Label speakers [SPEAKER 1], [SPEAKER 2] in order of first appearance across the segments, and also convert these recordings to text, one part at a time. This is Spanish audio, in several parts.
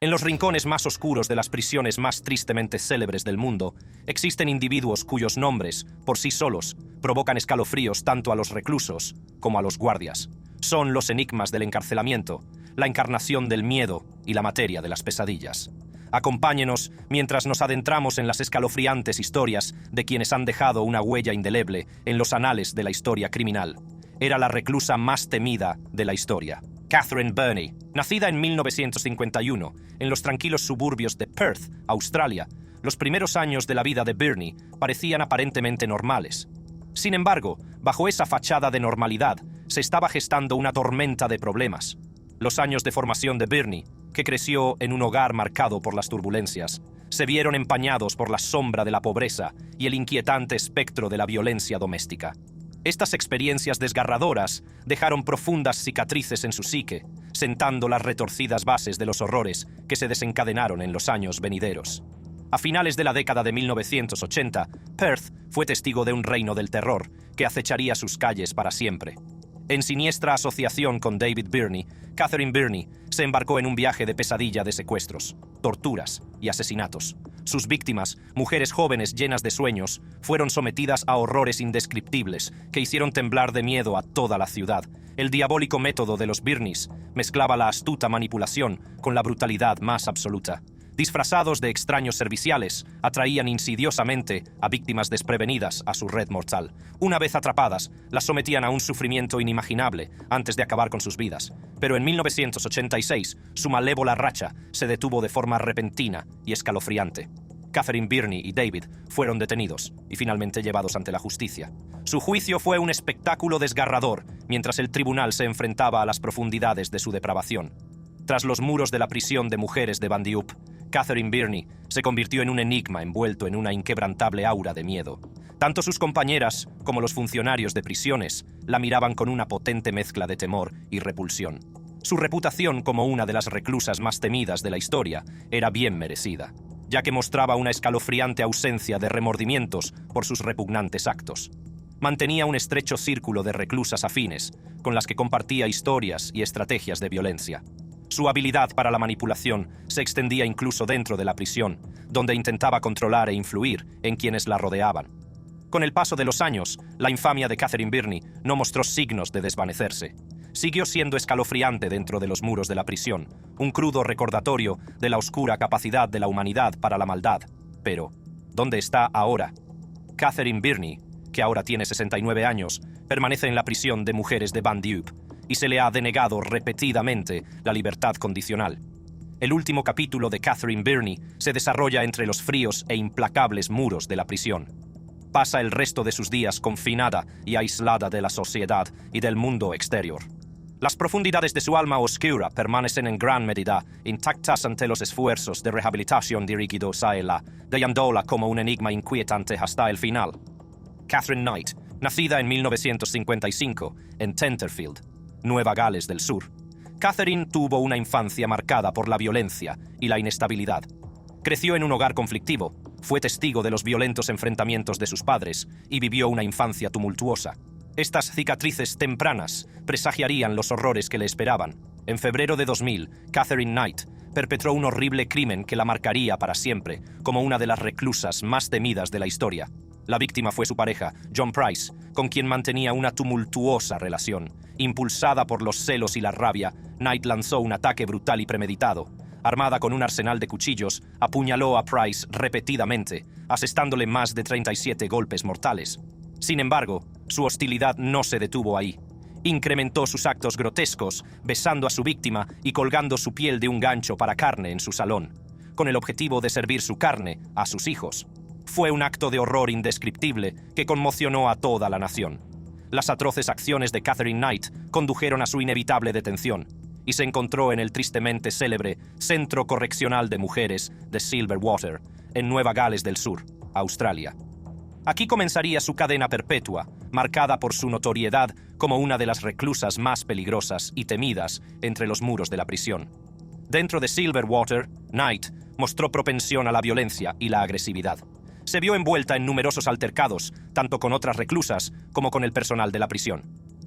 [SPEAKER 1] En los rincones más oscuros de las prisiones más tristemente célebres del mundo, existen individuos cuyos nombres, por sí solos, provocan escalofríos tanto a los reclusos como a los guardias. Son los enigmas del encarcelamiento, la encarnación del miedo y la materia de las pesadillas. Acompáñenos mientras nos adentramos en las escalofriantes historias de quienes han dejado una huella indeleble en los anales de la historia criminal. Era la reclusa más temida de la historia. Catherine Birnie, nacida en 1951 en los tranquilos suburbios de Perth, Australia, los primeros años de la vida de Birnie parecían aparentemente normales. Sin embargo, bajo esa fachada de normalidad, se estaba gestando una tormenta de problemas. Los años de formación de Birnie, que creció en un hogar marcado por las turbulencias, se vieron empañados por la sombra de la pobreza y el inquietante espectro de la violencia doméstica. Estas experiencias desgarradoras dejaron profundas cicatrices en su psique, sentando las retorcidas bases de los horrores que se desencadenaron en los años venideros. A finales de la década de 1980, Perth fue testigo de un reino del terror que acecharía sus calles para siempre. En siniestra asociación con David Birnie, Catherine Birnie se embarcó en un viaje de pesadilla de secuestros, torturas y asesinatos. Sus víctimas, mujeres jóvenes llenas de sueños, fueron sometidas a horrores indescriptibles que hicieron temblar de miedo a toda la ciudad. El diabólico método de los Birnies mezclaba la astuta manipulación con la brutalidad más absoluta. Disfrazados de extraños serviciales, atraían insidiosamente a víctimas desprevenidas a su red mortal. Una vez atrapadas, las sometían a un sufrimiento inimaginable antes de acabar con sus vidas. Pero en 1986, su malévola racha se detuvo de forma repentina y escalofriante. Catherine Birnie y David fueron detenidos y finalmente llevados ante la justicia. Su juicio fue un espectáculo desgarrador mientras el tribunal se enfrentaba a las profundidades de su depravación. Tras los muros de la prisión de mujeres de Bandiup, Catherine Birnie se convirtió en un enigma envuelto en una inquebrantable aura de miedo. Tanto sus compañeras como los funcionarios de prisiones la miraban con una potente mezcla de temor y repulsión. Su reputación como una de las reclusas más temidas de la historia era bien merecida, ya que mostraba una escalofriante ausencia de remordimientos por sus repugnantes actos. Mantenía un estrecho círculo de reclusas afines, con las que compartía historias y estrategias de violencia. Su habilidad para la manipulación se extendía incluso dentro de la prisión, donde intentaba controlar e influir en quienes la rodeaban. Con el paso de los años, la infamia de Catherine Birnie no mostró signos de desvanecerse. Siguió siendo escalofriante dentro de los muros de la prisión, un crudo recordatorio de la oscura capacidad de la humanidad para la maldad. Pero, ¿dónde está ahora? Catherine Birnie, que ahora tiene 69 años, permanece en la prisión de mujeres de Bandiup, y se le ha denegado repetidamente la libertad condicional. El último capítulo de Catherine Birnie se desarrolla entre los fríos e implacables muros de la prisión. Pasa el resto de sus días confinada y aislada de la sociedad y del mundo exterior. Las profundidades de su alma oscura permanecen en gran medida intactas ante los esfuerzos de rehabilitación dirigidos a ella, dejándola como un enigma inquietante hasta el final. Catherine Knight, nacida en 1955 en Tenterfield, Nueva Gales del Sur. Catherine tuvo una infancia marcada por la violencia y la inestabilidad. Creció en un hogar conflictivo, fue testigo de los violentos enfrentamientos de sus padres y vivió una infancia tumultuosa. Estas cicatrices tempranas presagiarían los horrores que le esperaban. En febrero de 2000, Catherine Knight perpetró un horrible crimen que la marcaría para siempre como una de las reclusas más temidas de la historia. La víctima fue su pareja, John Price, con quien mantenía una tumultuosa relación. Impulsada por los celos y la rabia, Knight lanzó un ataque brutal y premeditado. Armada con un arsenal de cuchillos, apuñaló a Price repetidamente, asestándole más de 37 golpes mortales. Sin embargo, su hostilidad no se detuvo ahí. Incrementó sus actos grotescos, besando a su víctima y colgando su piel de un gancho para carne en su salón, con el objetivo de servir su carne a sus hijos. Fue un acto de horror indescriptible que conmocionó a toda la nación. Las atroces acciones de Catherine Knight condujeron a su inevitable detención y se encontró en el tristemente célebre Centro Correccional de Mujeres de Silverwater, en Nueva Gales del Sur, Australia. Aquí comenzaría su cadena perpetua, marcada por su notoriedad como una de las reclusas más peligrosas y temidas entre los muros de la prisión. Dentro de Silverwater, Knight mostró propensión a la violencia y la agresividad. Se vio envuelta en numerosos altercados, tanto con otras reclusas como con el personal de la prisión.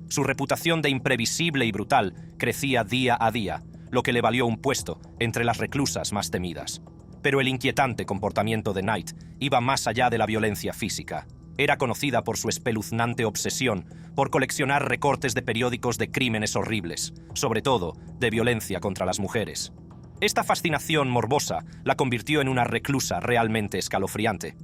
[SPEAKER 1] Su reputación de imprevisible y brutal crecía día a día, lo que le valió un puesto entre las reclusas más temidas. Pero el inquietante comportamiento de Knight iba más allá de la violencia física. Era conocida por su espeluznante obsesión por coleccionar recortes de periódicos de crímenes horribles, sobre todo de violencia contra las mujeres. Esta fascinación morbosa la convirtió en una reclusa realmente escalofriante.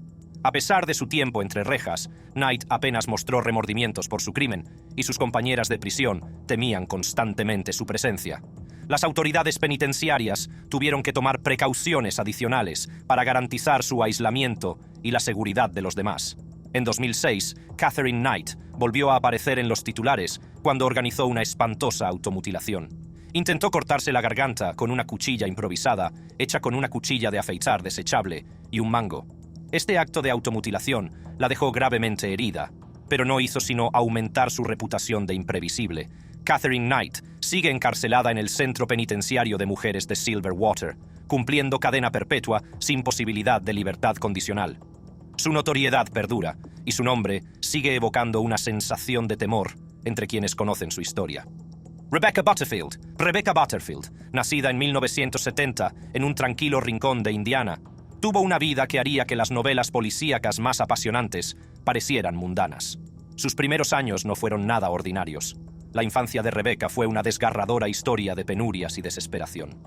[SPEAKER 1] A pesar de su tiempo entre rejas, Knight apenas mostró remordimientos por su crimen, y sus compañeras de prisión temían constantemente su presencia. Las autoridades penitenciarias tuvieron que tomar precauciones adicionales para garantizar su aislamiento y la seguridad de los demás. En 2006, Catherine Knight volvió a aparecer en los titulares cuando organizó una espantosa automutilación. Intentó cortarse la garganta con una cuchilla improvisada, hecha con una cuchilla de afeitar desechable y un mango. Este acto de automutilación la dejó gravemente herida, pero no hizo sino aumentar su reputación de imprevisible. Catherine Knight sigue encarcelada en el Centro Penitenciario de Mujeres de Silverwater, cumpliendo cadena perpetua sin posibilidad de libertad condicional. Su notoriedad perdura y su nombre sigue evocando una sensación de temor entre quienes conocen su historia. Rebecca Butterfield, nacida en 1970 en un tranquilo rincón de Indiana, tuvo una vida que haría que las novelas policíacas más apasionantes parecieran mundanas. Sus primeros años no fueron nada ordinarios. La infancia de Rebecca fue una desgarradora historia de penurias y desesperación.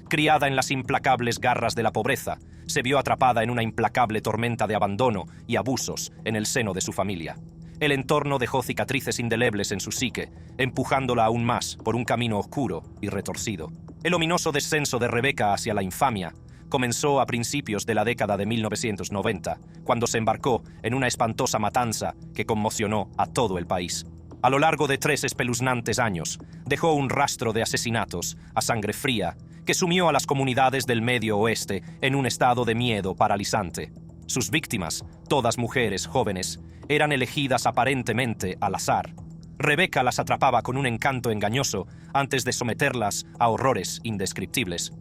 [SPEAKER 1] Criada en las implacables garras de la pobreza, se vio atrapada en una implacable tormenta de abandono y abusos en el seno de su familia. El entorno dejó cicatrices indelebles en su psique, empujándola aún más por un camino oscuro y retorcido. El ominoso descenso de Rebecca hacia la infamia comenzó a principios de la década de 1990, cuando se embarcó en una espantosa matanza que conmocionó a todo el país. A lo largo de 3 espeluznantes años, dejó un rastro de asesinatos a sangre fría que sumió a las comunidades del Medio Oeste en un estado de miedo paralizante. Sus víctimas, todas mujeres jóvenes, eran elegidas aparentemente al azar. Rebecca las atrapaba con un encanto engañoso antes de someterlas a horrores indescriptibles.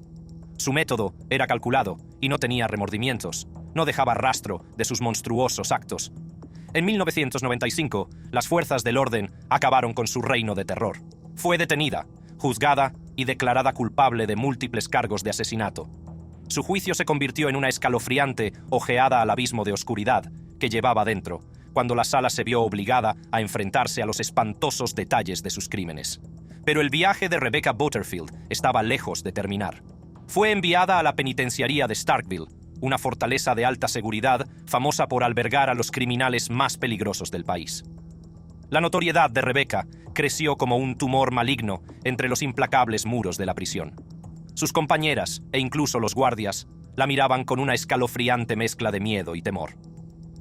[SPEAKER 1] Su método era calculado y no tenía remordimientos. No dejaba rastro de sus monstruosos actos. En 1995, las fuerzas del orden acabaron con su reino de terror. Fue detenida, juzgada y declarada culpable de múltiples cargos de asesinato. Su juicio se convirtió en una escalofriante ojeada al abismo de oscuridad que llevaba dentro, cuando la sala se vio obligada a enfrentarse a los espantosos detalles de sus crímenes. Pero el viaje de Rebecca Butterfield estaba lejos de terminar. Fue enviada a la penitenciaría de Starkville, una fortaleza de alta seguridad famosa por albergar a los criminales más peligrosos del país. La notoriedad de Rebecca creció como un tumor maligno entre los implacables muros de la prisión. Sus compañeras, e incluso los guardias, la miraban con una escalofriante mezcla de miedo y temor.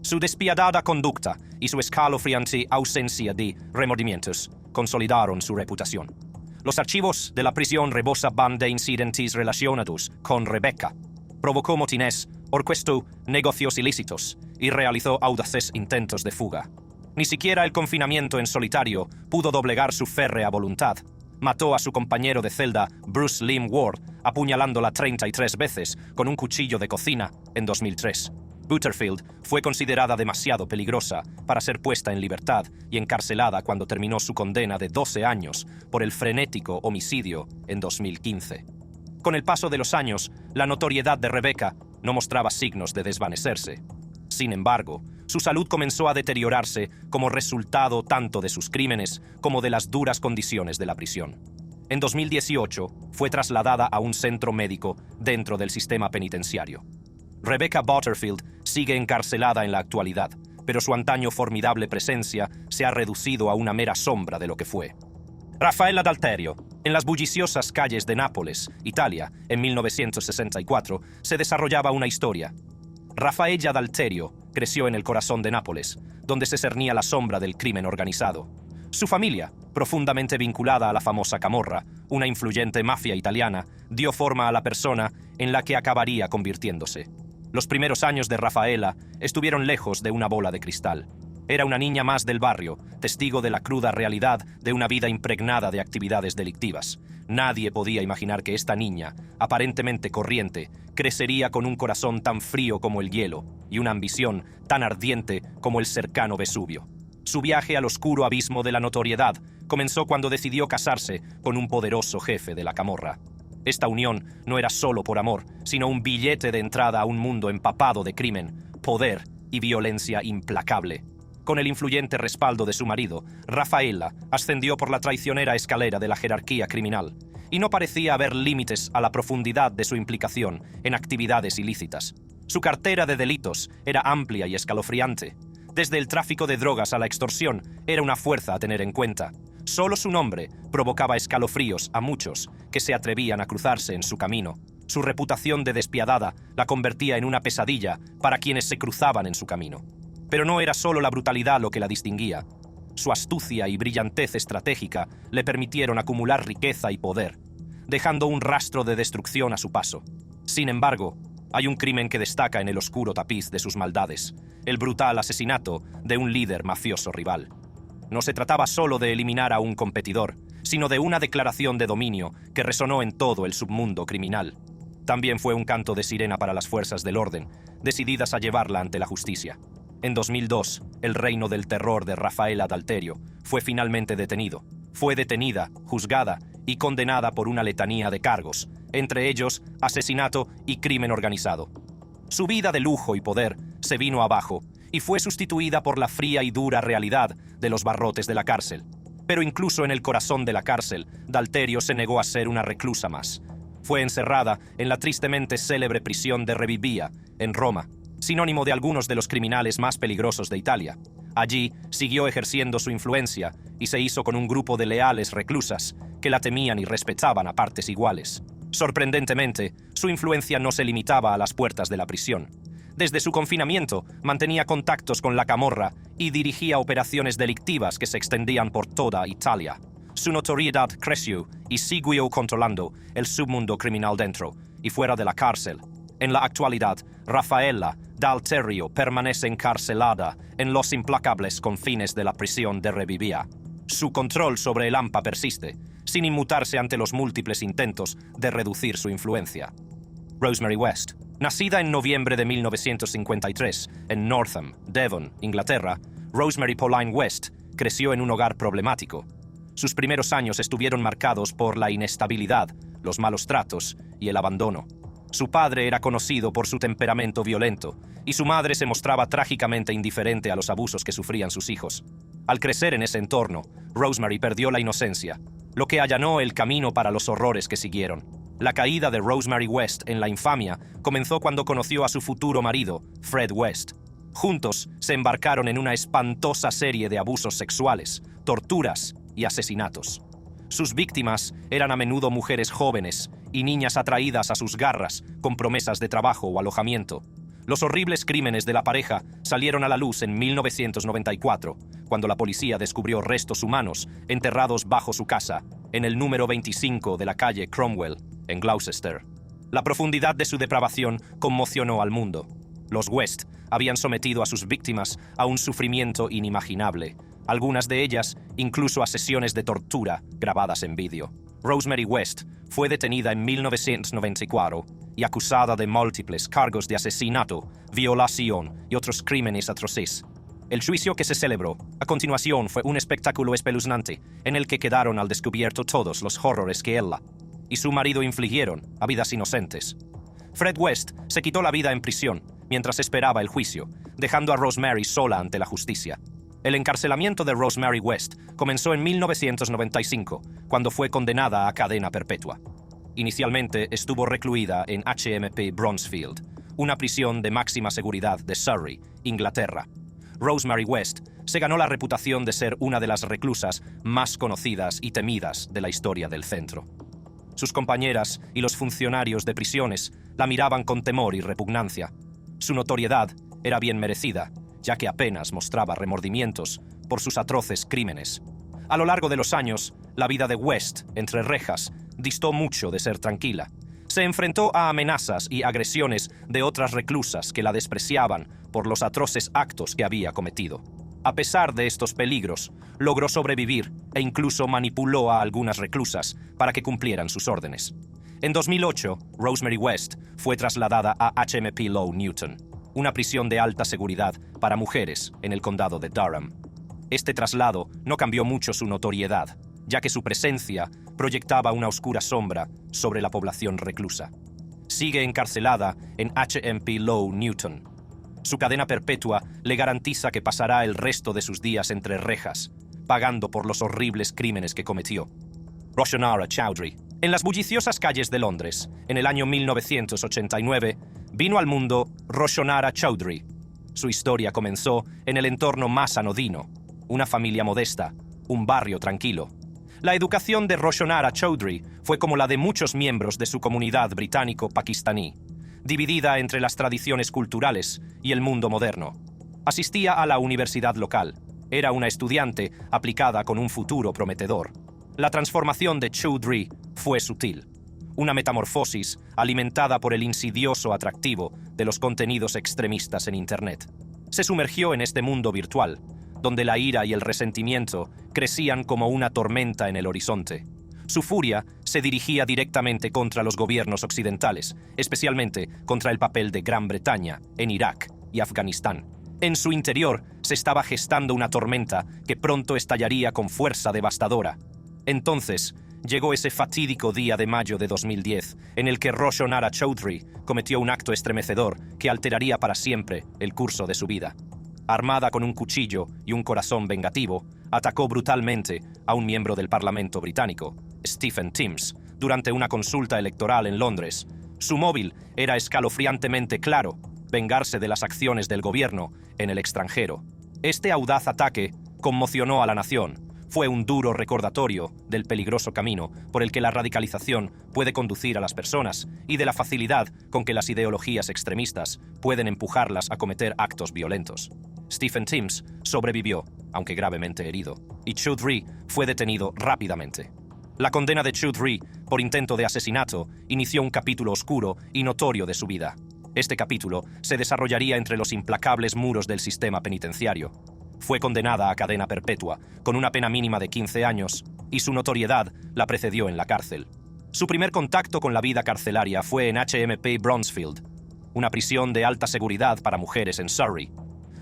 [SPEAKER 1] Su despiadada conducta y su escalofriante ausencia de remordimientos consolidaron su reputación. Los archivos de la prisión rebosaban de incidentes relacionados con Rebecca. Provocó motines, orquestó negocios ilícitos y realizó audaces intentos de fuga. Ni siquiera el confinamiento en solitario pudo doblegar su férrea voluntad. Mató a su compañero de celda, Bruce Lim Ward, apuñalándola 33 veces con un cuchillo de cocina en 2003. Butterfield fue considerada demasiado peligrosa para ser puesta en libertad y encarcelada cuando terminó su condena de 12 años por el frenético homicidio en 2015. Con el paso de los años, la notoriedad de Rebecca no mostraba signos de desvanecerse. Sin embargo, su salud comenzó a deteriorarse como resultado tanto de sus crímenes como de las duras condiciones de la prisión. En 2018, fue trasladada a un centro médico dentro del sistema penitenciario. Rebecca Butterfield sigue encarcelada en la actualidad, pero su antaño formidable presencia se ha reducido a una mera sombra de lo que fue. Raffaella D'Alterio. En las bulliciosas calles de Nápoles, Italia, en 1964, se desarrollaba una historia. Raffaella D'Alterio creció en el corazón de Nápoles, donde se cernía la sombra del crimen organizado. Su familia, profundamente vinculada a la famosa Camorra, una influyente mafia italiana, dio forma a la persona en la que acabaría convirtiéndose. Los primeros años de Raffaella estuvieron lejos de una bola de cristal. Era una niña más del barrio, testigo de la cruda realidad de una vida impregnada de actividades delictivas. Nadie podía imaginar que esta niña, aparentemente corriente, crecería con un corazón tan frío como el hielo y una ambición tan ardiente como el cercano Vesubio. Su viaje al oscuro abismo de la notoriedad comenzó cuando decidió casarse con un poderoso jefe de la Camorra. Esta unión no era solo por amor, sino un billete de entrada a un mundo empapado de crimen, poder y violencia implacable. Con el influyente respaldo de su marido, Rafaela ascendió por la traicionera escalera de la jerarquía criminal, y no parecía haber límites a la profundidad de su implicación en actividades ilícitas. Su cartera de delitos era amplia y escalofriante. Desde el tráfico de drogas a la extorsión, era una fuerza a tener en cuenta. Solo su nombre provocaba escalofríos a muchos que se atrevían a cruzarse en su camino. Su reputación de despiadada la convertía en una pesadilla para quienes se cruzaban en su camino. Pero no era solo la brutalidad lo que la distinguía. Su astucia y brillantez estratégica le permitieron acumular riqueza y poder, dejando un rastro de destrucción a su paso. Sin embargo, hay un crimen que destaca en el oscuro tapiz de sus maldades: el brutal asesinato de un líder mafioso rival. No se trataba solo de eliminar a un competidor, sino de una declaración de dominio que resonó en todo el submundo criminal. También fue un canto de sirena para las fuerzas del orden, decididas a llevarla ante la justicia. En 2002, el reino del terror de Rafaela Dalterio fue finalmente detenido. Fue detenida, juzgada y condenada por una letanía de cargos, entre ellos asesinato y crimen organizado. Su vida de lujo y poder se vino abajo y fue sustituida por la fría y dura realidad de los barrotes de la cárcel. Pero incluso en el corazón de la cárcel, Dalterio se negó a ser una reclusa más. Fue encerrada en la tristemente célebre prisión de Rebibbia, en Roma, sinónimo de algunos de los criminales más peligrosos de Italia. Allí siguió ejerciendo su influencia y se hizo con un grupo de leales reclusas que la temían y respetaban a partes iguales. Sorprendentemente, su influencia no se limitaba a las puertas de la prisión. Desde su confinamiento, mantenía contactos con la camorra y dirigía operaciones delictivas que se extendían por toda Italia. Su notoriedad creció y siguió controlando el submundo criminal dentro y fuera de la cárcel. En la actualidad, Rafaela Dalterio permanece encarcelada en los implacables confines de la prisión de Rebibbia. Su control sobre el AMPA persiste, sin inmutarse ante los múltiples intentos de reducir su influencia. Rosemary West. Nacida en noviembre de 1953 en Northam, Devon, Inglaterra, Rosemary Pauline West creció en un hogar problemático. Sus primeros años estuvieron marcados por la inestabilidad, los malos tratos y el abandono. Su padre era conocido por su temperamento violento, y su madre se mostraba trágicamente indiferente a los abusos que sufrían sus hijos. Al crecer en ese entorno, Rosemary perdió la inocencia, lo que allanó el camino para los horrores que siguieron. La caída de Rosemary West en la infamia comenzó cuando conoció a su futuro marido, Fred West. Juntos se embarcaron en una espantosa serie de abusos sexuales, torturas y asesinatos. Sus víctimas eran a menudo mujeres jóvenes y niñas atraídas a sus garras con promesas de trabajo o alojamiento. Los horribles crímenes de la pareja salieron a la luz en 1994, cuando la policía descubrió restos humanos enterrados bajo su casa, en el número 25 de la calle Cromwell, en Gloucester. La profundidad de su depravación conmocionó al mundo. Los West habían sometido a sus víctimas a un sufrimiento inimaginable, algunas de ellas incluso a sesiones de tortura grabadas en vídeo. Rosemary West fue detenida en 1994 y acusada de múltiples cargos de asesinato, violación y otros crímenes atroces. El juicio que se celebró a continuación fue un espectáculo espeluznante en el que quedaron al descubierto todos los horrores que ella y su marido infligieron a vidas inocentes. Fred West se quitó la vida en prisión mientras esperaba el juicio, dejando a Rosemary sola ante la justicia. El encarcelamiento de Rosemary West comenzó en 1995, cuando fue condenada a cadena perpetua. Inicialmente estuvo recluida en HMP Bronzefield, una prisión de máxima seguridad de Surrey, Inglaterra. Rosemary West se ganó la reputación de ser una de las reclusas más conocidas y temidas de la historia del centro. Sus compañeras y los funcionarios de prisiones la miraban con temor y repugnancia. Su notoriedad era bien merecida, ya que apenas mostraba remordimientos por sus atroces crímenes. A lo largo de los años, la vida de West, entre rejas, distó mucho de ser tranquila. Se enfrentó a amenazas y agresiones de otras reclusas que la despreciaban por los atroces actos que había cometido. A pesar de estos peligros, logró sobrevivir e incluso manipuló a algunas reclusas para que cumplieran sus órdenes. En 2008, Rosemary West fue trasladada a HMP Low Newton, una prisión de alta seguridad para mujeres en el condado de Durham. Este traslado no cambió mucho su notoriedad, ya que su presencia proyectaba una oscura sombra sobre la población reclusa. Sigue encarcelada en HMP Low Newton. Su cadena perpetua le garantiza que pasará el resto de sus días entre rejas, pagando por los horribles crímenes que cometió. Roshonara Chowdhury. En las bulliciosas calles de Londres, en el año 1989, vino al mundo Roshonara Chowdhury. Su historia comenzó en el entorno más anodino, una familia modesta, un barrio tranquilo. La educación de Roshonara Chowdhury fue como la de muchos miembros de su comunidad británico-pakistaní, dividida entre las tradiciones culturales y el mundo moderno. Asistía a la universidad local. Era una estudiante aplicada con un futuro prometedor. La transformación de Chowdhury fue sutil. Una metamorfosis alimentada por el insidioso atractivo de los contenidos extremistas en Internet. Se sumergió en este mundo virtual, donde la ira y el resentimiento crecían como una tormenta en el horizonte. Su furia se dirigía directamente contra los gobiernos occidentales, especialmente contra el papel de Gran Bretaña en Irak y Afganistán. En su interior se estaba gestando una tormenta que pronto estallaría con fuerza devastadora. Entonces, llegó ese fatídico día de mayo de 2010, en el que Roshonara Chowdhury cometió un acto estremecedor que alteraría para siempre el curso de su vida. Armada con un cuchillo y un corazón vengativo, atacó brutalmente a un miembro del Parlamento británico, Stephen Timms, durante una consulta electoral en Londres. Su móvil era escalofriantemente claro: vengarse de las acciones del gobierno en el extranjero. Este audaz ataque conmocionó a la nación. Fue un duro recordatorio del peligroso camino por el que la radicalización puede conducir a las personas y de la facilidad con que las ideologías extremistas pueden empujarlas a cometer actos violentos. Stephen Timms sobrevivió, aunque gravemente herido, y Chowdhury fue detenido rápidamente. La condena de Chowdhury por intento de asesinato inició un capítulo oscuro y notorio de su vida. Este capítulo se desarrollaría entre los implacables muros del sistema penitenciario. Fue condenada a cadena perpetua, con una pena mínima de 15 años, y su notoriedad la precedió en la cárcel. Su primer contacto con la vida carcelaria fue en HMP Bronzefield, una prisión de alta seguridad para mujeres en Surrey.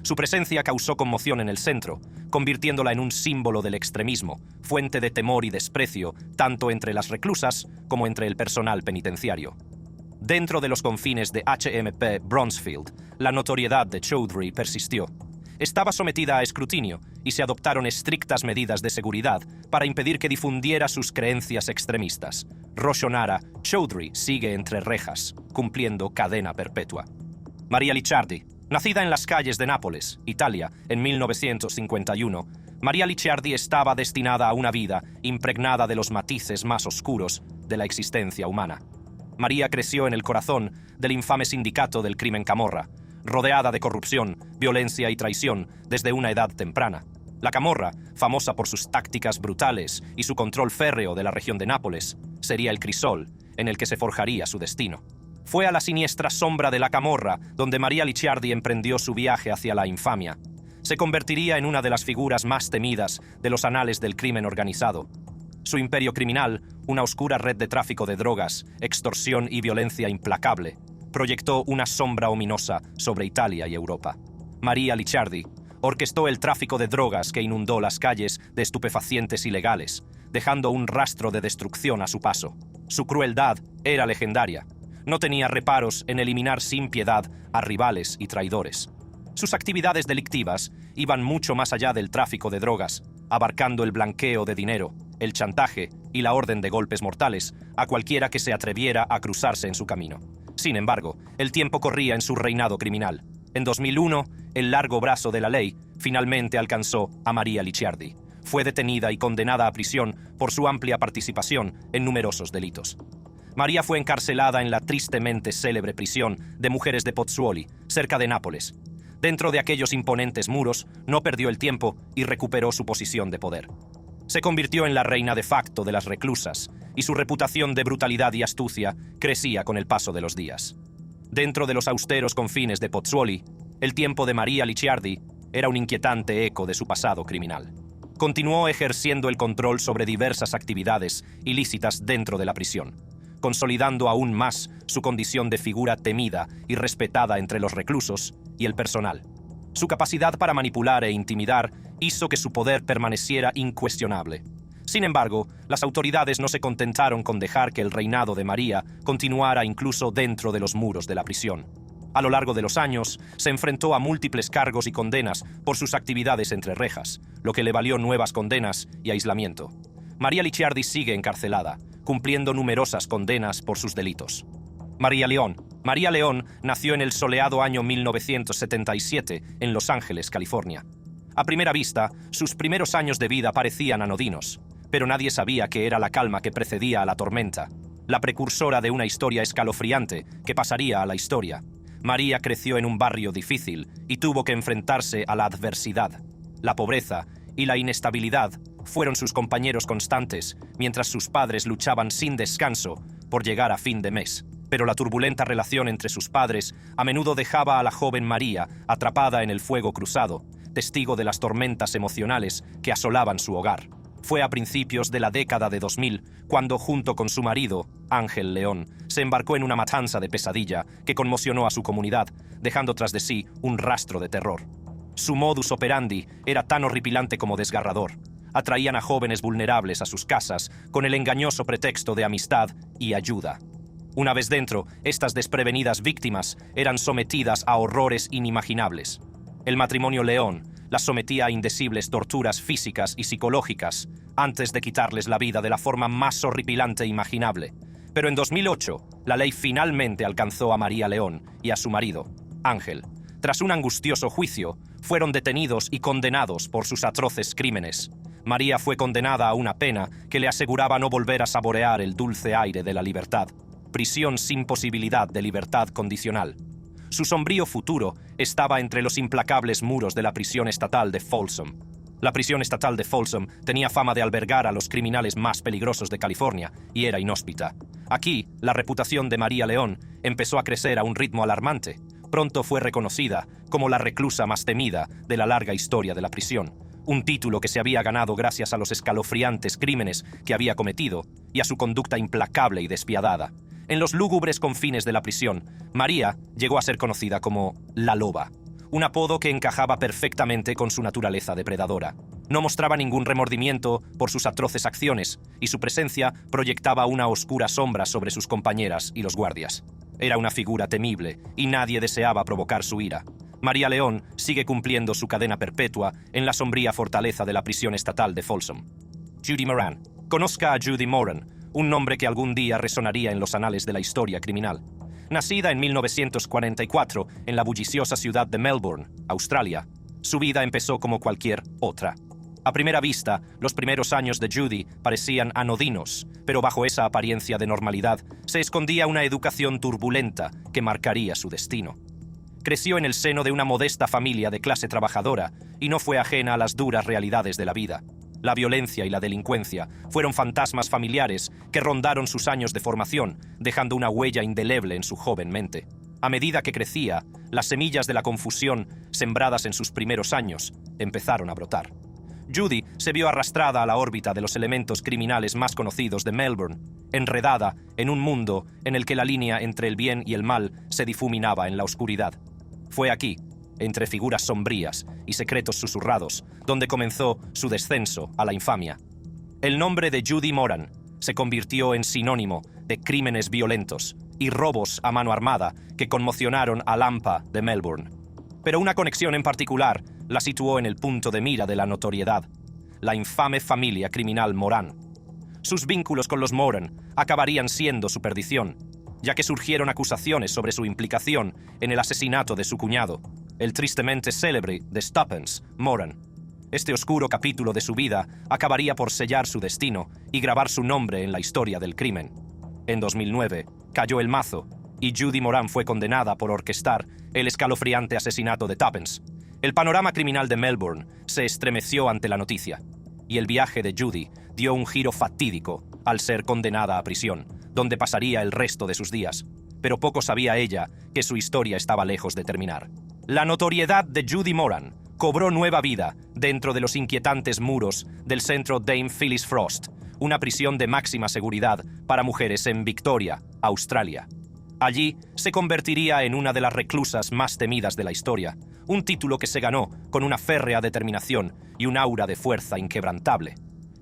[SPEAKER 1] Su presencia causó conmoción en el centro, convirtiéndola en un símbolo del extremismo, fuente de temor y desprecio tanto entre las reclusas como entre el personal penitenciario. Dentro de los confines de HMP Bronzefield, la notoriedad de Chowdhury persistió. Estaba sometida a escrutinio y se adoptaron estrictas medidas de seguridad para impedir que difundiera sus creencias extremistas. Roshonara Chowdhury sigue entre rejas, cumpliendo cadena perpetua. Maria Licciardi. Nacida en las calles de Nápoles, Italia, en 1951, Maria Licciardi estaba destinada a una vida impregnada de los matices más oscuros de la existencia humana. María creció en el corazón del infame sindicato del crimen Camorra, rodeada de corrupción, violencia y traición desde una edad temprana. La Camorra, famosa por sus tácticas brutales y su control férreo de la región de Nápoles, sería el crisol en el que se forjaría su destino. Fue a la siniestra sombra de la Camorra donde Maria Licciardi emprendió su viaje hacia la infamia. Se convertiría en una de las figuras más temidas de los anales del crimen organizado. Su imperio criminal, una oscura red de tráfico de drogas, extorsión y violencia implacable, proyectó una sombra ominosa sobre Italia y Europa. Maria Licciardi orquestó el tráfico de drogas que inundó las calles de estupefacientes ilegales, dejando un rastro de destrucción a su paso. Su crueldad era legendaria. No tenía reparos en eliminar sin piedad a rivales y traidores. Sus actividades delictivas iban mucho más allá del tráfico de drogas, abarcando el blanqueo de dinero, el chantaje y la orden de golpes mortales a cualquiera que se atreviera a cruzarse en su camino. Sin embargo, el tiempo corría en su reinado criminal. En 2001, el largo brazo de la ley finalmente alcanzó a Maria Licciardi. Fue detenida y condenada a prisión por su amplia participación en numerosos delitos. María fue encarcelada en la tristemente célebre prisión de mujeres de Pozzuoli, cerca de Nápoles. Dentro de aquellos imponentes muros, no perdió el tiempo y recuperó su posición de poder. Se convirtió en la reina de facto de las reclusas, y su reputación de brutalidad y astucia crecía con el paso de los días. Dentro de los austeros confines de Pozzuoli, el tiempo de Maria Licciardi era un inquietante eco de su pasado criminal. Continuó ejerciendo el control sobre diversas actividades ilícitas dentro de la prisión, consolidando aún más su condición de figura temida y respetada entre los reclusos y el personal. Su capacidad para manipular e intimidar hizo que su poder permaneciera incuestionable. Sin embargo, las autoridades no se contentaron con dejar que el reinado de María continuara incluso dentro de los muros de la prisión. A lo largo de los años, se enfrentó a múltiples cargos y condenas por sus actividades entre rejas, lo que le valió nuevas condenas y aislamiento. María Licciardi sigue encarcelada, cumpliendo numerosas condenas por sus delitos. María León. María León nació en el soleado año 1977 en Los Ángeles, California. A primera vista, sus primeros años de vida parecían anodinos, pero nadie sabía que era la calma que precedía a la tormenta, la precursora de una historia escalofriante que pasaría a la historia. María creció en un barrio difícil y tuvo que enfrentarse a la adversidad. La pobreza y la inestabilidad fueron sus compañeros constantes, mientras sus padres luchaban sin descanso por llegar a fin de mes. Pero la turbulenta relación entre sus padres a menudo dejaba a la joven María atrapada en el fuego cruzado, testigo de las tormentas emocionales que asolaban su hogar. Fue a principios de la década de 2000 cuando, junto con su marido, Ángel León, se embarcó en una matanza de pesadilla que conmocionó a su comunidad, dejando tras de sí un rastro de terror. Su modus operandi era tan horripilante como desgarrador. Atraían a jóvenes vulnerables a sus casas con el engañoso pretexto de amistad y ayuda. Una vez dentro, estas desprevenidas víctimas eran sometidas a horrores inimaginables. El matrimonio León las sometía a indecibles torturas físicas y psicológicas antes de quitarles la vida de la forma más horripilante imaginable. Pero en 2008, la ley finalmente alcanzó a María León y a su marido, Ángel. Tras un angustioso juicio, fueron detenidos y condenados por sus atroces crímenes. María fue condenada a una pena que le aseguraba no volver a saborear el dulce aire de la libertad. Prisión sin posibilidad de libertad condicional. Su sombrío futuro estaba entre los implacables muros de la prisión estatal de Folsom. La prisión estatal de Folsom tenía fama de albergar a los criminales más peligrosos de California y era inhóspita. Aquí, la reputación de María León empezó a crecer a un ritmo alarmante. Pronto fue reconocida como la reclusa más temida de la larga historia de la prisión, un título que se había ganado gracias a los escalofriantes crímenes que había cometido y a su conducta implacable y despiadada. En los lúgubres confines de la prisión, María llegó a ser conocida como la Loba, un apodo que encajaba perfectamente con su naturaleza depredadora. No mostraba ningún remordimiento por sus atroces acciones y su presencia proyectaba una oscura sombra sobre sus compañeras y los guardias. Era una figura temible y nadie deseaba provocar su ira. María León sigue cumpliendo su cadena perpetua en la sombría fortaleza de la prisión estatal de Folsom. Judy Moran. Conozca a Judy Moran, un nombre que algún día resonaría en los anales de la historia criminal. Nacida en 1944 en la bulliciosa ciudad de Melbourne, Australia, su vida empezó como cualquier otra. A primera vista, los primeros años de Judy parecían anodinos, pero bajo esa apariencia de normalidad se escondía una educación turbulenta que marcaría su destino. Creció en el seno de una modesta familia de clase trabajadora y no fue ajena a las duras realidades de la vida. La violencia y la delincuencia fueron fantasmas familiares que rondaron sus años de formación, dejando una huella indeleble en su joven mente. A medida que crecía, las semillas de la confusión, sembradas en sus primeros años, empezaron a brotar. Judy se vio arrastrada a la órbita de los elementos criminales más conocidos de Melbourne, enredada en un mundo en el que la línea entre el bien y el mal se difuminaba en la oscuridad. Fue aquí, entre figuras sombrías y secretos susurrados, donde comenzó su descenso a la infamia. El nombre de Judy Moran se convirtió en sinónimo de crímenes violentos y robos a mano armada que conmocionaron al AMPA de Melbourne. Pero una conexión en particular la situó en el punto de mira de la notoriedad: la infame familia criminal Moran. Sus vínculos con los Moran acabarían siendo su perdición, ya que surgieron acusaciones sobre su implicación en el asesinato de su cuñado, el tristemente célebre de Stubbins, Moran. Este oscuro capítulo de su vida acabaría por sellar su destino y grabar su nombre en la historia del crimen. En 2009, cayó el mazo y Judy Moran fue condenada por orquestar el escalofriante asesinato de Tubbins. El panorama criminal de Melbourne se estremeció ante la noticia, y el viaje de Judy dio un giro fatídico al ser condenada a prisión, donde pasaría el resto de sus días. Pero poco sabía ella que su historia estaba lejos de terminar. La notoriedad de Judy Moran cobró nueva vida dentro de los inquietantes muros del centro Dame Phyllis Frost, una prisión de máxima seguridad para mujeres en Victoria, Australia. Allí se convertiría en una de las reclusas más temidas de la historia, un título que se ganó con una férrea determinación y un aura de fuerza inquebrantable.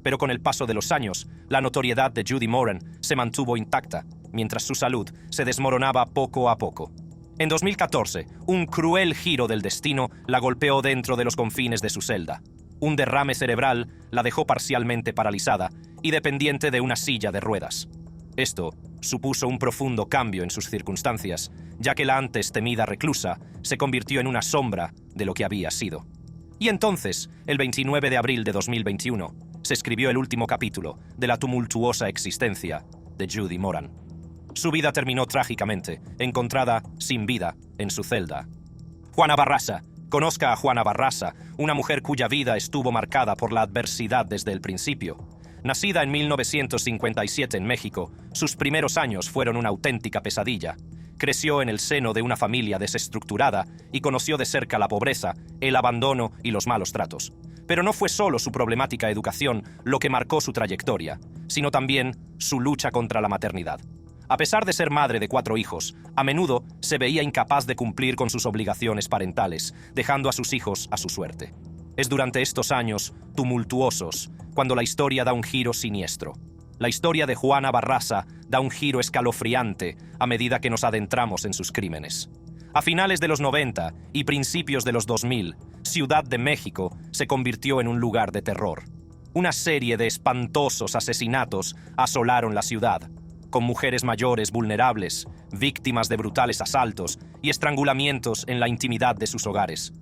[SPEAKER 1] Pero con el paso de los años, la notoriedad de Judy Moran se mantuvo intacta, mientras su salud se desmoronaba poco a poco. En 2014, un cruel giro del destino la golpeó dentro de los confines de su celda. Un derrame cerebral la dejó parcialmente paralizada y dependiente de una silla de ruedas. Esto supuso un profundo cambio en sus circunstancias, ya que la antes temida reclusa se convirtió en una sombra de lo que había sido. Y entonces, el 29 de abril de 2021, se escribió el último capítulo de la tumultuosa existencia de Judy Moran. Su vida terminó trágicamente, encontrada sin vida en su celda. Juana Barraza. Conozca a Juana Barraza, una mujer cuya vida estuvo marcada por la adversidad desde el principio. Nacida en 1957 en México, sus primeros años fueron una auténtica pesadilla. Creció en el seno de una familia desestructurada y conoció de cerca la pobreza, el abandono y los malos tratos. Pero no fue solo su problemática educación lo que marcó su trayectoria, sino también su lucha contra la maternidad. A pesar de ser madre de 4 hijos, a menudo se veía incapaz de cumplir con sus obligaciones parentales, dejando a sus hijos a su suerte. Es durante estos años tumultuosos cuando la historia da un giro siniestro. La historia de Juana Barraza da un giro escalofriante a medida que nos adentramos en sus crímenes. A finales de los 90 y principios de los 2000, Ciudad de México se convirtió en un lugar de terror. Una serie de espantosos asesinatos asolaron la ciudad, con mujeres mayores vulnerables, víctimas de brutales asaltos y estrangulamientos en la intimidad de sus hogares.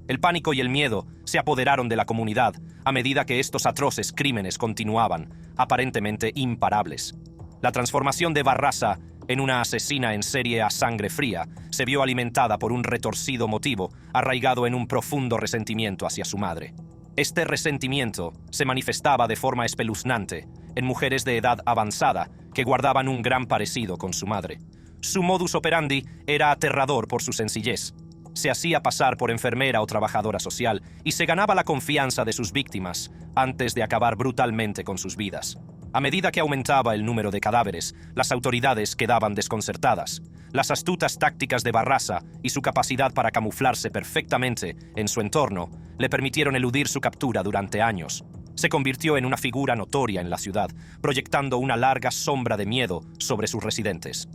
[SPEAKER 1] El pánico y el miedo se apoderaron de la comunidad a medida que estos atroces crímenes continuaban, aparentemente imparables. La transformación de Barraza en una asesina en serie a sangre fría se vio alimentada por un retorcido motivo arraigado en un profundo resentimiento hacia su madre. Este resentimiento se manifestaba de forma espeluznante en mujeres de edad avanzada que guardaban un gran parecido con su madre. Su modus operandi era aterrador por su sencillez. Se hacía pasar por enfermera o trabajadora social y se ganaba la confianza de sus víctimas antes de acabar brutalmente con sus vidas. A medida que aumentaba el número de cadáveres, las autoridades quedaban desconcertadas. Las astutas tácticas de Barraza y su capacidad para camuflarse perfectamente en su entorno le permitieron eludir su captura durante años. Se convirtió en una figura notoria en la ciudad, proyectando una larga sombra de miedo sobre sus residentes.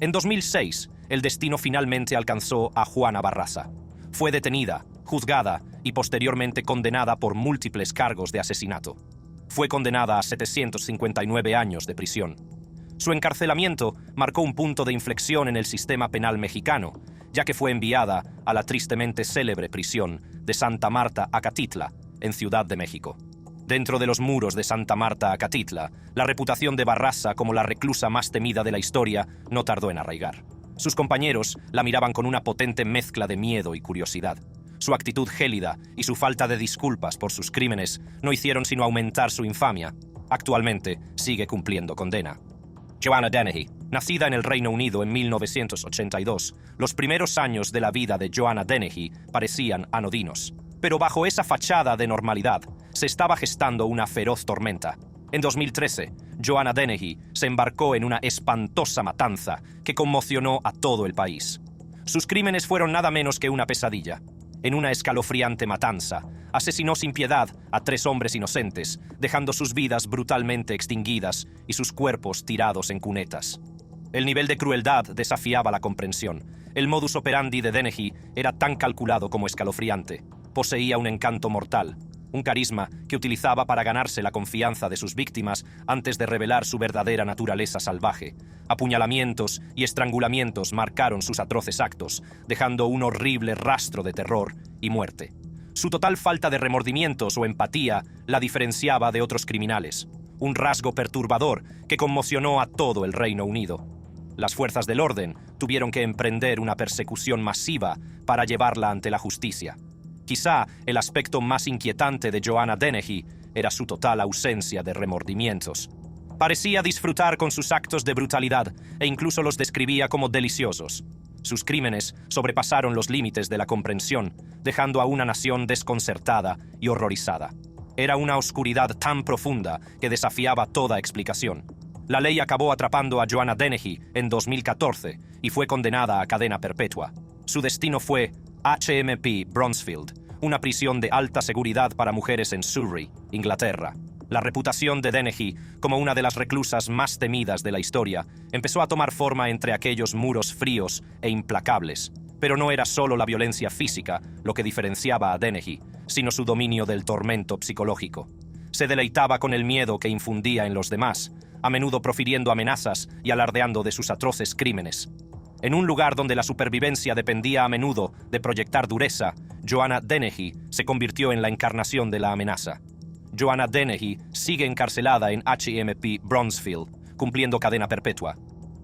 [SPEAKER 1] En 2006, el destino finalmente alcanzó a Juana Barraza. Fue detenida, juzgada y posteriormente condenada por múltiples cargos de asesinato. Fue condenada a 759 años de prisión. Su encarcelamiento marcó un punto de inflexión en el sistema penal mexicano, ya que fue enviada a la tristemente célebre prisión de Santa Marta Acatitla, en Ciudad de México. Dentro de los muros de Santa Marta Acatitla, la reputación de Barraza como la reclusa más temida de la historia no tardó en arraigar. Sus compañeros la miraban con una potente mezcla de miedo y curiosidad. Su actitud gélida y su falta de disculpas por sus crímenes no hicieron sino aumentar su infamia. Actualmente sigue cumpliendo condena. Joanna Dennehy. Nacida en el Reino Unido en 1982, los primeros años de la vida de Joanna Dennehy parecían anodinos. Pero bajo esa fachada de normalidad, se estaba gestando una feroz tormenta. En 2013, Joanna Dennehy se embarcó en una espantosa matanza que conmocionó a todo el país. Sus crímenes fueron nada menos que una pesadilla. En una escalofriante matanza, asesinó sin piedad a 3 hombres inocentes, dejando sus vidas brutalmente extinguidas y sus cuerpos tirados en cunetas. El nivel de crueldad desafiaba la comprensión. El modus operandi de Dennehy era tan calculado como escalofriante. Poseía un encanto mortal, un carisma que utilizaba para ganarse la confianza de sus víctimas antes de revelar su verdadera naturaleza salvaje. Apuñalamientos y estrangulamientos marcaron sus atroces actos, dejando un horrible rastro de terror y muerte. Su total falta de remordimientos o empatía la diferenciaba de otros criminales, un rasgo perturbador que conmocionó a todo el Reino Unido. Las fuerzas del orden tuvieron que emprender una persecución masiva para llevarla ante la justicia. Quizá el aspecto más inquietante de Joanna Dennehy era su total ausencia de remordimientos. Parecía disfrutar con sus actos de brutalidad e incluso los describía como deliciosos. Sus crímenes sobrepasaron los límites de la comprensión, dejando a una nación desconcertada y horrorizada. Era una oscuridad tan profunda que desafiaba toda explicación. La ley acabó atrapando a Joanna Dennehy en 2014 y fue condenada a cadena perpetua. Su destino fue HMP Bronzefield, una prisión de alta seguridad para mujeres en Surrey, Inglaterra. La reputación de Dennehy como una de las reclusas más temidas de la historia empezó a tomar forma entre aquellos muros fríos e implacables. Pero no era solo la violencia física lo que diferenciaba a Dennehy, sino su dominio del tormento psicológico. Se deleitaba con el miedo que infundía en los demás, a menudo profiriendo amenazas y alardeando de sus atroces crímenes. En un lugar donde la supervivencia dependía a menudo de proyectar dureza, Joanna Dennehy se convirtió en la encarnación de la amenaza. Joanna Dennehy sigue encarcelada en HMP Bronzefield, cumpliendo cadena perpetua.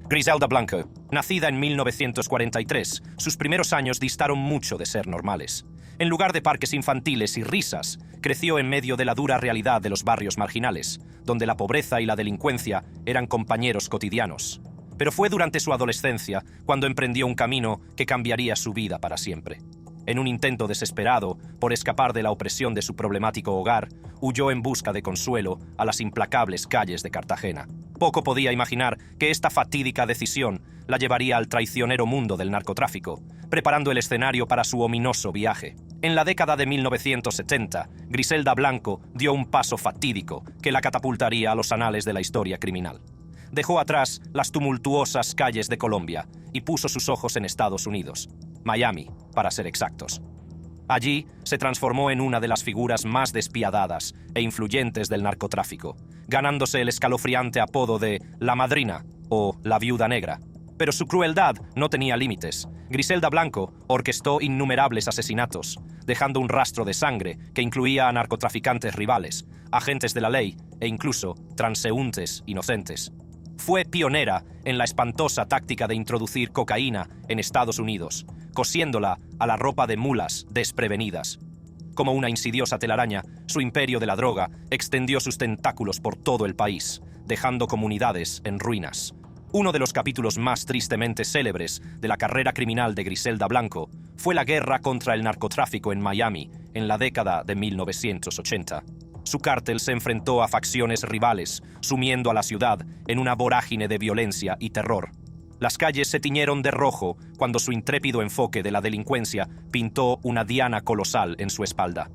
[SPEAKER 1] Griselda Blanco, nacida en 1943, sus primeros años distaron mucho de ser normales. En lugar de parques infantiles y risas, creció en medio de la dura realidad de los barrios marginales, donde la pobreza y la delincuencia eran compañeros cotidianos. Pero fue durante su adolescencia cuando emprendió un camino que cambiaría su vida para siempre. En un intento desesperado por escapar de la opresión de su problemático hogar, huyó en busca de consuelo a las implacables calles de Cartagena. Poco podía imaginar que esta fatídica decisión la llevaría al traicionero mundo del narcotráfico, preparando el escenario para su ominoso viaje. En la década de 1970, Griselda Blanco dio un paso fatídico que la catapultaría a los anales de la historia criminal. Dejó atrás las tumultuosas calles de Colombia y puso sus ojos en Estados Unidos, Miami, para ser exactos. Allí se transformó en una de las figuras más despiadadas e influyentes del narcotráfico, ganándose el escalofriante apodo de La Madrina o La Viuda Negra. Pero su crueldad no tenía límites. Griselda Blanco orquestó innumerables asesinatos, dejando un rastro de sangre que incluía a narcotraficantes rivales, agentes de la ley e incluso transeúntes inocentes. Fue pionera en la espantosa táctica de introducir cocaína en Estados Unidos, cosiéndola a la ropa de mulas desprevenidas. Como una insidiosa telaraña, su imperio de la droga extendió sus tentáculos por todo el país, dejando comunidades en ruinas. Uno de los capítulos más tristemente célebres de la carrera criminal de Griselda Blanco fue la guerra contra el narcotráfico en Miami en la década de 1980. Su cártel se enfrentó a facciones rivales, sumiendo a la ciudad en una vorágine de violencia y terror. Las calles se tiñeron de rojo cuando su intrépido enfoque de la delincuencia pintó una diana colosal en su espalda.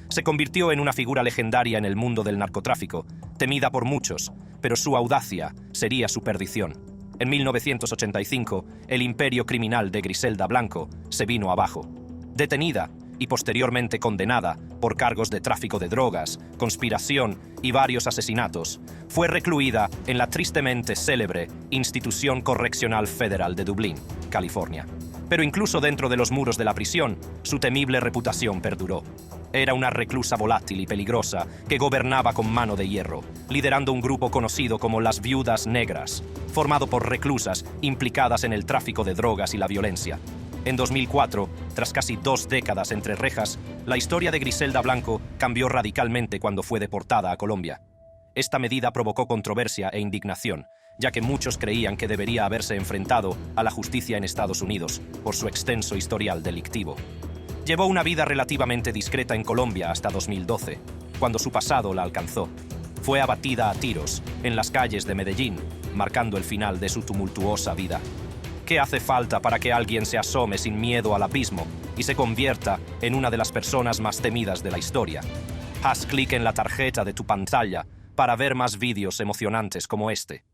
[SPEAKER 1] Se convirtió en una figura legendaria en el mundo del narcotráfico, temida por muchos, pero su audacia sería su perdición. En 1985, el imperio criminal de Griselda Blanco se vino abajo. Detenida y posteriormente condenada por cargos de tráfico de drogas, conspiración y varios asesinatos, fue recluida en la tristemente célebre Institución Correccional Federal de Dublín, California. Pero incluso dentro de los muros de la prisión, su temible reputación perduró. Era una reclusa volátil y peligrosa que gobernaba con mano de hierro, liderando un grupo conocido como las Viudas Negras, formado por reclusas implicadas en el tráfico de drogas y la violencia. En 2004, tras casi 2 décadas entre rejas, la historia de Griselda Blanco cambió radicalmente cuando fue deportada a Colombia. Esta medida provocó controversia e indignación, ya que muchos creían que debería haberse enfrentado a la justicia en Estados Unidos por su extenso historial delictivo. Llevó una vida relativamente discreta en Colombia hasta 2012, cuando su pasado la alcanzó. Fue abatida a tiros en las calles de Medellín, marcando el final de su tumultuosa vida. ¿Qué hace falta para que alguien se asome sin miedo al abismo y se convierta en una de las personas más temidas de la historia? Haz clic en la tarjeta de tu pantalla para ver más vídeos emocionantes como este.